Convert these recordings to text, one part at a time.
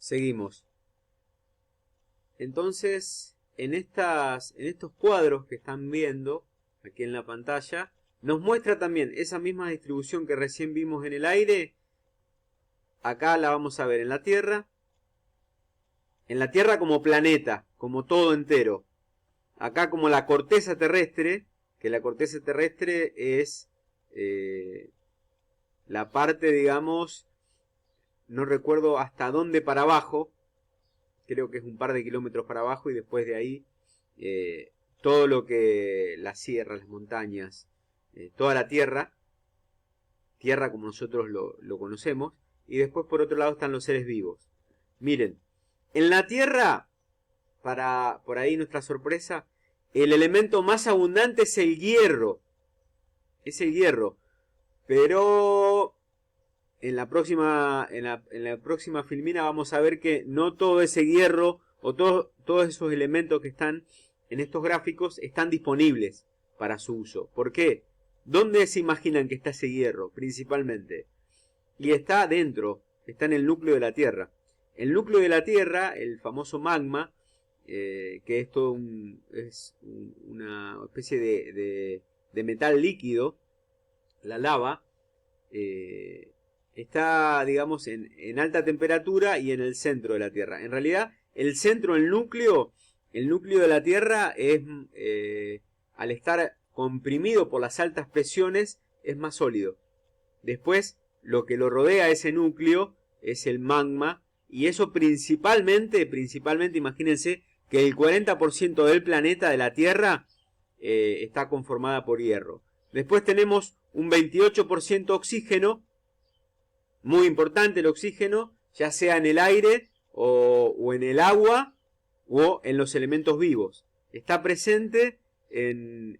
Seguimos. Entonces, en estos cuadros que están viendo aquí en la pantalla, nos muestra también esa misma distribución que recién vimos en el aire. Acá la vamos a ver en la Tierra. En la Tierra como planeta, como todo entero. Acá como la corteza terrestre, que la corteza terrestre es la parte, digamos, no recuerdo hasta dónde para abajo, creo que es un par de kilómetros para abajo, y después de ahí todo lo que las sierras, las montañas, toda la tierra como nosotros lo conocemos, y después por otro lado están los seres vivos. Miren, en la Tierra, por ahí nuestra sorpresa, el elemento más abundante es el hierro. Es el hierro. Pero en la próxima filmina vamos a ver que no todo ese hierro o todos esos elementos que están en estos gráficos están disponibles para su uso. ¿Por qué? ¿Dónde se imaginan que está ese hierro principalmente? Y está dentro, está en el núcleo de la Tierra. El núcleo de la Tierra, el famoso magma, que es todo una especie de metal líquido, la lava, está, digamos, en alta temperatura y en el centro de la Tierra. En realidad, el centro, el núcleo de la Tierra es, al estar comprimido por las altas presiones, es más sólido. Después, lo que lo rodea ese núcleo es el magma, y eso principalmente, imagínense que el 40% del planeta de la Tierra está conformada por hierro. Después tenemos un 28% oxígeno, muy importante el oxígeno, ya sea en el aire o en el agua o en los elementos vivos. Está presente en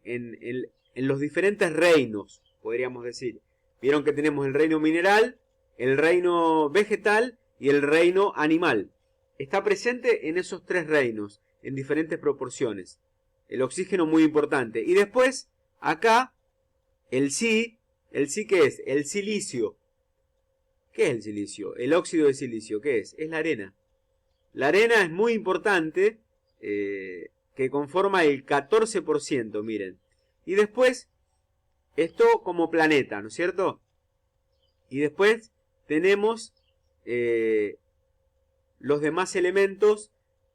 los diferentes reinos, podríamos decir. Vieron que tenemos el reino mineral, el reino vegetal y el reino animal. Está presente en esos tres reinos, en diferentes proporciones. El oxígeno muy importante. Y después, acá, el ¿qué es? El silicio. ¿Qué es el silicio? El óxido de silicio, ¿qué es? Es la arena. La arena es muy importante, que conforma el 14%, miren. Y después, esto como planeta, ¿no es cierto? Y después tenemos los demás elementos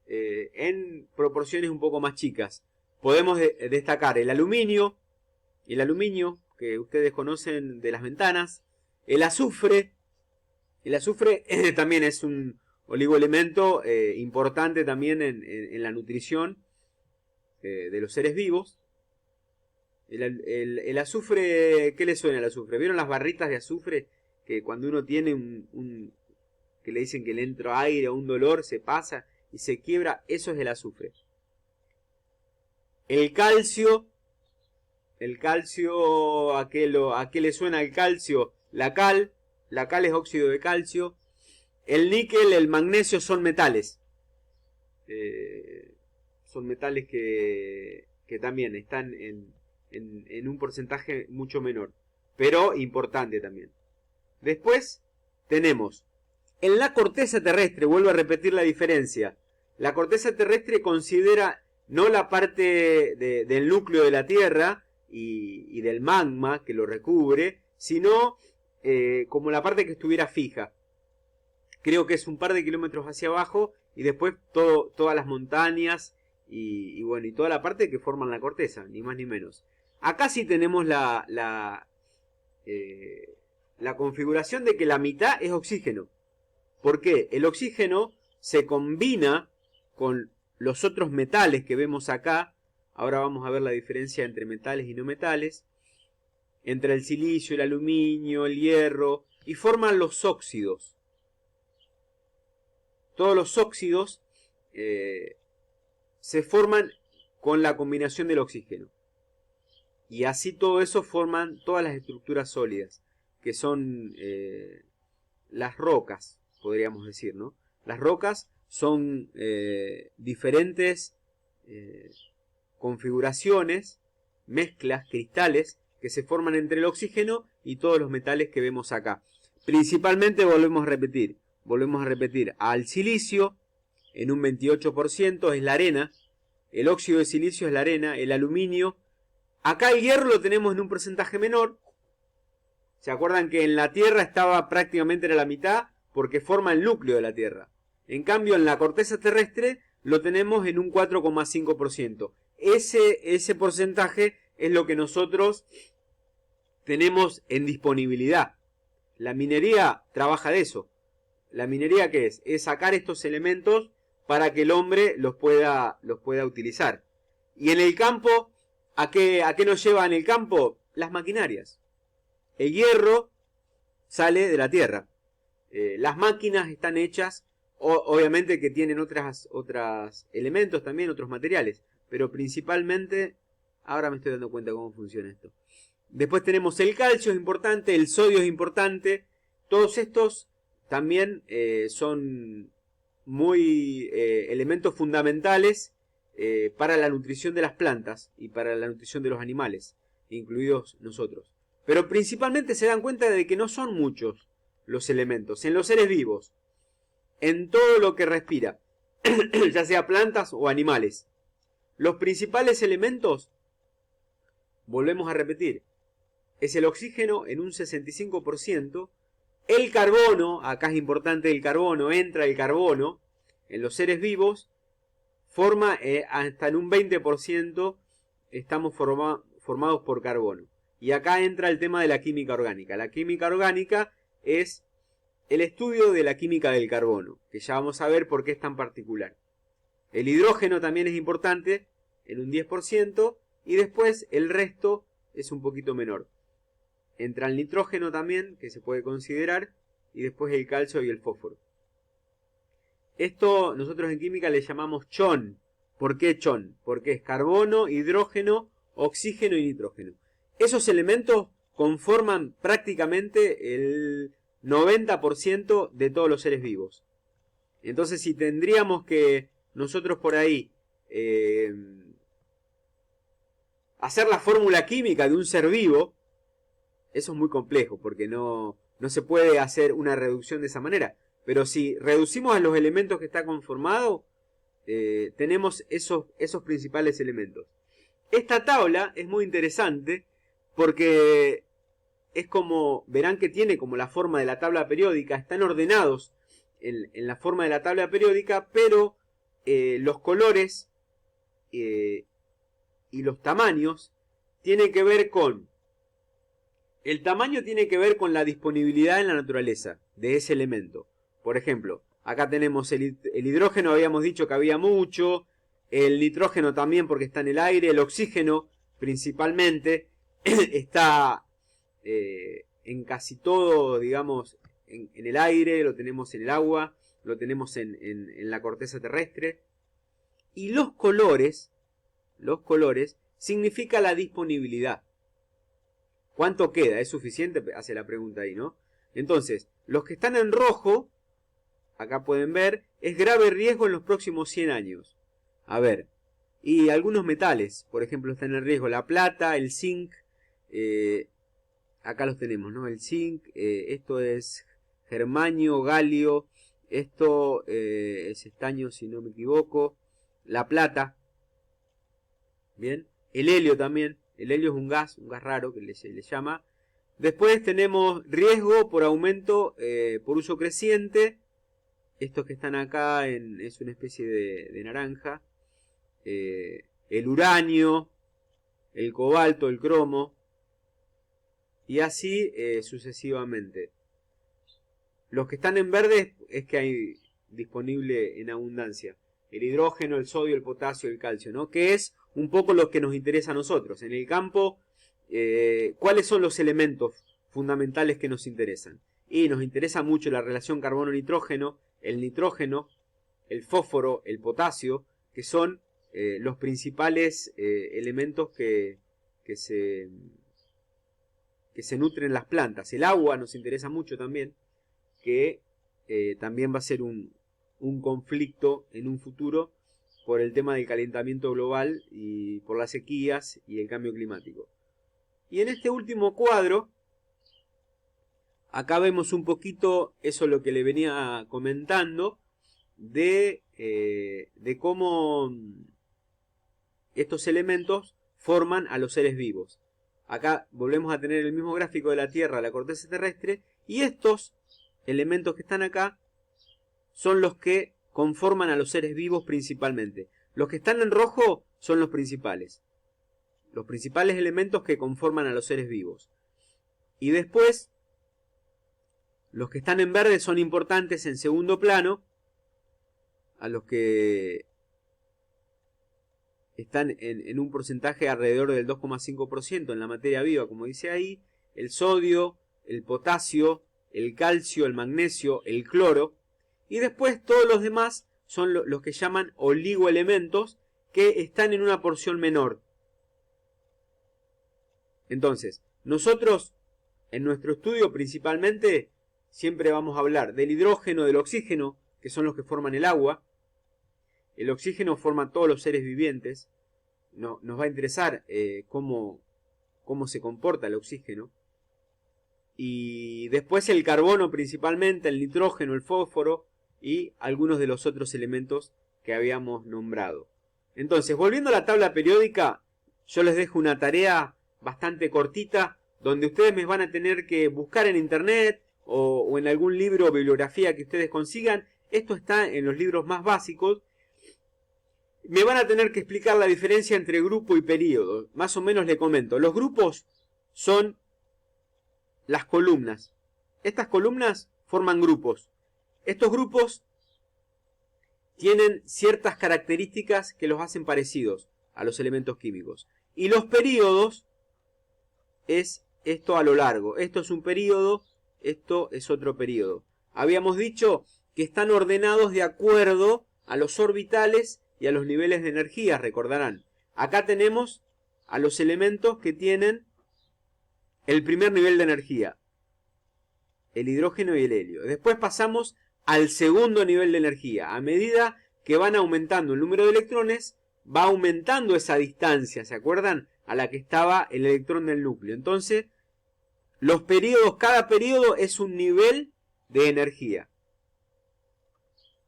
en proporciones un poco más chicas. Podemos destacar el aluminio, que ustedes conocen de las ventanas, el azufre también es un oligoelemento importante también en la nutrición de los seres vivos. El azufre, ¿qué le suena al azufre? ¿Vieron las barritas de azufre? Que cuando uno tiene que le dicen que le entra aire o un dolor, se pasa y se quiebra, eso es el azufre. El calcio, ¿a qué le suena el calcio? La cal es óxido de calcio. El níquel, el magnesio son metales. Son metales que también están en un porcentaje mucho menor, pero importante también. Después tenemos en la corteza terrestre, vuelvo a repetir la diferencia. La corteza terrestre considera no la parte del núcleo de la Tierra y del magma que lo recubre, sino como la parte que estuviera fija. Creo que es un par de kilómetros hacia abajo, y después todas las montañas y bueno, y toda la parte que forman la corteza, ni más ni menos. Acá sí tenemos la configuración de que la mitad es oxígeno. ¿Por qué? El oxígeno se combina con los otros metales que vemos acá. Ahora vamos a ver la diferencia entre metales y no metales. Entre el silicio, el aluminio, el hierro, y forman los óxidos. Todos los óxidos se forman con la combinación del oxígeno. Y así todo eso forman todas las estructuras sólidas, que son las rocas, podríamos decir, ¿no? Las rocas son diferentes configuraciones, mezclas, cristales, que se forman entre el oxígeno y todos los metales que vemos acá. Principalmente, volvemos a repetir, volvemos a repetir, al silicio en un 28%, es la arena, el óxido de silicio es la arena, el aluminio, acá el hierro lo tenemos en un porcentaje menor. ¿Se acuerdan que en la Tierra estaba prácticamente en la mitad? Porque forma el núcleo de la Tierra. En cambio, en la corteza terrestre lo tenemos en un 4,5%. Ese porcentaje es lo que nosotros tenemos en disponibilidad. La minería trabaja de eso. ¿La minería qué es? Es sacar estos elementos para que el hombre los pueda utilizar. Y en el campo, ¿a qué nos lleva en el campo? Las maquinarias. El hierro sale de la tierra. Las máquinas están hechas, obviamente que tienen otros elementos también, otros materiales, pero principalmente, ahora me estoy dando cuenta cómo funciona esto. Después tenemos el calcio, es importante, el sodio es importante. Todos estos también son muy elementos fundamentales para la nutrición de las plantas y para la nutrición de los animales, incluidos nosotros. Pero principalmente se dan cuenta de que no son muchos los elementos en los seres vivos, en todo lo que respira, ya sea plantas o animales. Los principales elementos, volvemos a repetir, es el oxígeno en un 65%, el carbono, acá es importante el carbono, entra el carbono en los seres vivos, forma hasta en un 20% estamos formados por carbono. Y acá entra el tema de la química orgánica. La química orgánica es el estudio de la química del carbono, que ya vamos a ver por qué es tan particular. El hidrógeno también es importante, en un 10%, y después el resto es un poquito menor. Entra el nitrógeno también, que se puede considerar, y después el calcio y el fósforo. Esto nosotros en química le llamamos chon. ¿Por qué chon? Porque es carbono, hidrógeno, oxígeno y nitrógeno. Esos elementos conforman prácticamente el 90% de todos los seres vivos. Entonces, si tendríamos que nosotros por ahí hacer la fórmula química de un ser vivo, eso es muy complejo, porque no se puede hacer una reducción de esa manera. Pero si reducimos a los elementos que está conformado, tenemos esos principales elementos. Esta tabla es muy interesante porque es como, verán que tiene como la forma de la tabla periódica, están ordenados en la forma de la tabla periódica, pero los colores y los tamaños tienen que ver con, el tamaño tiene que ver con la disponibilidad en la naturaleza de ese elemento. Por ejemplo, acá tenemos el hidrógeno, habíamos dicho que había mucho, el nitrógeno también porque está en el aire, el oxígeno principalmente está en casi todo, digamos, en el aire, lo tenemos en el agua, lo tenemos en la corteza terrestre. Y los colores significa la disponibilidad. ¿Cuánto queda? ¿Es suficiente? Hace la pregunta ahí, ¿no? Entonces, los que están en rojo, acá pueden ver, es grave riesgo en los próximos 100 años. A ver, y algunos metales, por ejemplo, están en riesgo la plata, el zinc, acá los tenemos, ¿no? El zinc, esto es germanio, galio, esto es estaño si no me equivoco, la plata, bien, el helio también, el helio es un gas raro que se le llama. Después tenemos riesgo por aumento, por uso creciente, estos que están acá es una especie de naranja, el uranio, el cobalto, el cromo, y así sucesivamente. Los que están en verde es que hay disponible en abundancia. El hidrógeno, el sodio, el potasio, el calcio, ¿no? Que es un poco lo que nos interesa a nosotros. En el campo, ¿cuáles son los elementos fundamentales que nos interesan? Y nos interesa mucho la relación carbono-nitrógeno, el nitrógeno, el fósforo, el potasio, que son los principales elementos que se nutren las plantas. El agua nos interesa mucho también, que también va a ser un conflicto en un futuro por el tema del calentamiento global y por las sequías y el cambio climático. Y en este último cuadro acá vemos un poquito, eso es lo que le venía comentando, de cómo estos elementos forman a los seres vivos. Acá volvemos a tener el mismo gráfico de la Tierra, la corteza terrestre, y estos elementos que están acá son los que conforman a los seres vivos principalmente. Los que están en rojo son los principales elementos que conforman a los seres vivos. Y después, los que están en verde son importantes en segundo plano, a los que están en un porcentaje alrededor del 2,5% en la materia viva, como dice ahí, el sodio, el potasio, el calcio, el magnesio, el cloro, y después todos los demás son los que llaman oligoelementos, que están en una porción menor. Entonces, nosotros en nuestro estudio principalmente siempre vamos a hablar del hidrógeno, del oxígeno, que son los que forman el agua. El oxígeno forma todos los seres vivientes. Nos va a interesar cómo se comporta el oxígeno. Y después el carbono principalmente, el nitrógeno, el fósforo y algunos de los otros elementos que habíamos nombrado. Entonces, volviendo a la tabla periódica, yo les dejo una tarea bastante cortita, donde ustedes me van a tener que buscar en internet o en algún libro o bibliografía que ustedes consigan. Esto está en los libros más básicos. Me van a tener que explicar la diferencia entre grupo y período. Más o menos le comento. Los grupos son las columnas. Estas columnas forman grupos. Estos grupos tienen ciertas características que los hacen parecidos a los elementos químicos. Y los períodos es esto a lo largo. Esto es un período, esto es otro período. Habíamos dicho que están ordenados de acuerdo a los orbitales y a los niveles de energía, recordarán. Acá tenemos a los elementos que tienen el primer nivel de energía, el hidrógeno y el helio. Después pasamos al segundo nivel de energía. A medida que van aumentando el número de electrones, va aumentando esa distancia, ¿se acuerdan? A la que estaba el electrón del núcleo. Entonces, los periodos, cada periodo es un nivel de energía.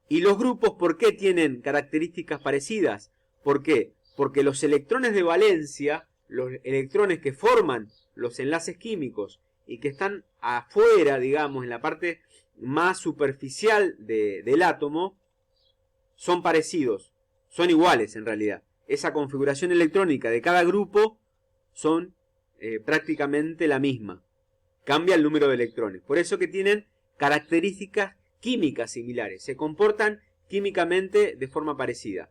Y los grupos, ¿por qué tienen características parecidas? ¿Por qué? Porque los electrones de valencia, los electrones que forman los enlaces químicos y que están afuera, digamos, en la parte más superficial del átomo, son parecidos, son iguales en realidad. Esa configuración electrónica de cada grupo son prácticamente la misma. Cambia el número de electrones. Por eso que tienen características químicas similares. Se comportan químicamente de forma parecida.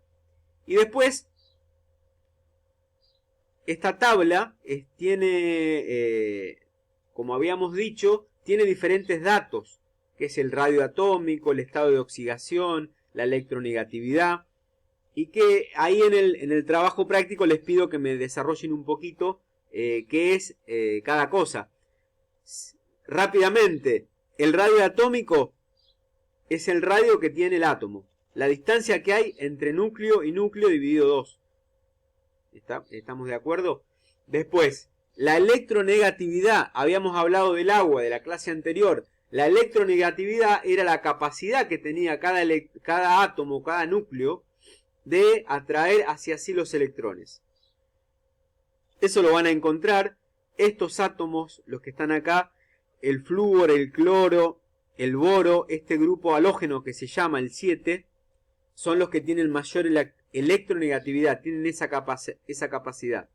Y después, esta tabla tiene, como habíamos dicho, tiene diferentes datos, que es el radio atómico, el estado de oxidación, la electronegatividad, y que ahí en el trabajo práctico les pido que me desarrollen un poquito qué es cada cosa. Rápidamente, el radio atómico es el radio que tiene el átomo, la distancia que hay entre núcleo y núcleo dividido 2. ¿Estamos de acuerdo? Después, la electronegatividad, habíamos hablado del agua de la clase anterior. La electronegatividad era la capacidad que tenía cada átomo, cada núcleo, de atraer hacia sí los electrones. Eso lo van a encontrar. Estos átomos, los que están acá, el flúor, el cloro, el boro, este grupo halógeno que se llama el 7, son los que tienen mayor electronegatividad, tienen esa capacidad.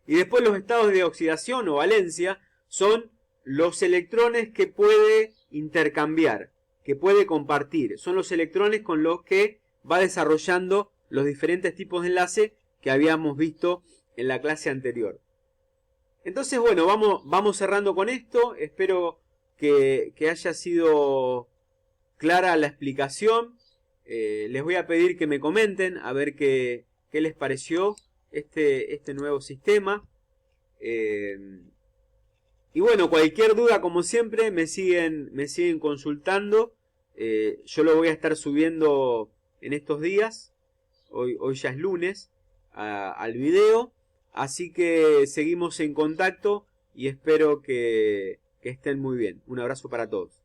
Y después los estados de oxidación o valencia son los electrones que puede intercambiar, que puede compartir. Son los electrones con los que va desarrollando los diferentes tipos de enlace que habíamos visto en la clase anterior. Entonces, bueno, vamos cerrando con esto. Espero que haya sido clara la explicación. Les voy a pedir que me comenten a ver qué les pareció este nuevo sistema. Y bueno, cualquier duda, como siempre, me siguen consultando. Yo lo voy a estar subiendo en estos días. Hoy ya es lunes al video. Así que seguimos en contacto y espero que Que estén muy bien. Un abrazo para todos.